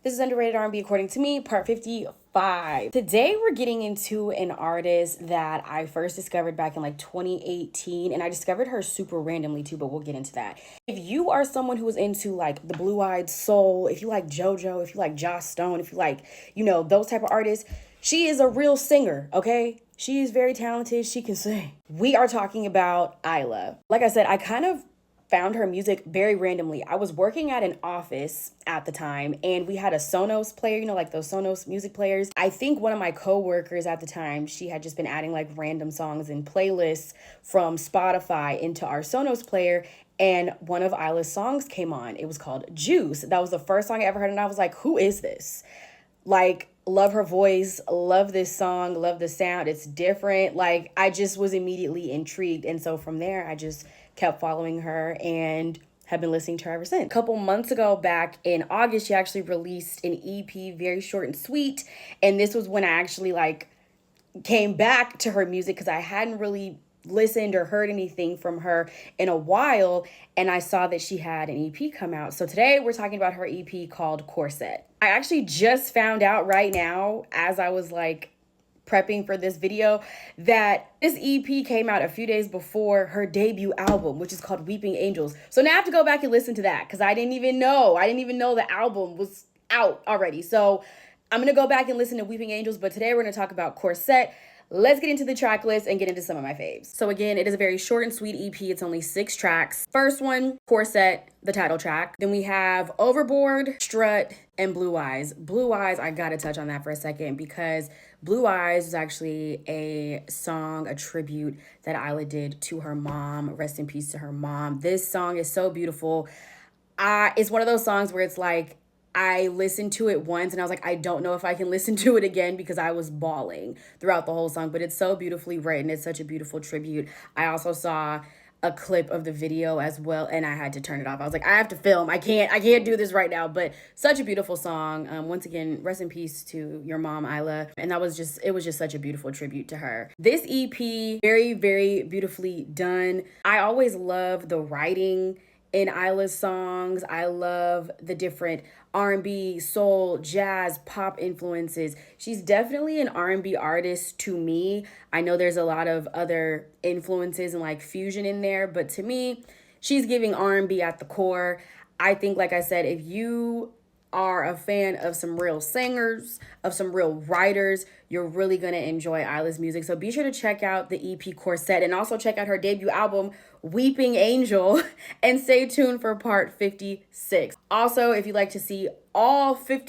This is Underrated R&B According to Me, part 55. Today we're getting into an artist that I first discovered back in like 2018, and I discovered her super randomly too, but we'll get into that. If you are someone who is into like the Blue-Eyed Soul, if you like JoJo, if you like Joss Stone, if you like, those type of artists, she is a real singer, okay? She is very talented. She can sing. We are talking about Iyla. Like I said, I kind of found her music very randomly. I was working at an office at the time and we had a Sonos player, like those Sonos music players. I think one of my coworkers at the time, she had just been adding like random songs and playlists from Spotify into our Sonos player. And one of Isla's songs came on. It was called Juice. That was the first song I ever heard. And I was like, who is this? Like, love her voice, love this song, love the sound. It's different. Like, I just was immediately intrigued. And so from there, I just kept following her and have been listening to her ever since. A couple months ago, back in August, she actually released an EP, very short and sweet. And this was when I actually came back to her music because I hadn't really listened or heard anything from her in a while, and I saw that she had an EP come out. So today we're talking about her EP called Corset. I actually just found out right now as I was prepping for this video that this EP came out a few days before her debut album, which is called Weeping Angels. So now I have to go back and listen to that because I didn't even know the album was out already. So I'm gonna go back and listen to Weeping Angels, but today we're gonna talk about Corset. Let's get into the track list and get into some of my faves. So again, it is a very short and sweet EP. It's only 6 tracks. First one, Corset, the title track. Then we have Overboard, Strut, and Blue Eyes. Blue Eyes, I gotta touch on that for a second because Blue Eyes was actually a song, a tribute that Iyla did to her mom. Rest in peace to her mom. This song is so beautiful. It's one of those songs where it's like, I listened to it once and I was like, I don't know if I can listen to it again because I was bawling throughout the whole song, but it's so beautifully written. It's such a beautiful tribute. I also saw a clip of the video as well and I had to turn it off. I was like, I have to film. I can't do this right now, but such a beautiful song. Once again, rest in peace to your mom, Iyla. And it was just such a beautiful tribute to her. This EP, very, very beautifully done. I always love the writing in Isla's songs. I love the different R&B, soul, jazz, pop influences. She's definitely an R&B artist to me. I know there's a lot of other influences and fusion in there, but to me, she's giving R&B at the core. I think, like I said, if you are a fan of some real singers, of some real writers, you're really going to enjoy Isla's music. So be sure to check out the EP Corset and also check out her debut album, Weeping Angel, and stay tuned for part 56. Also, if you'd like to see all 50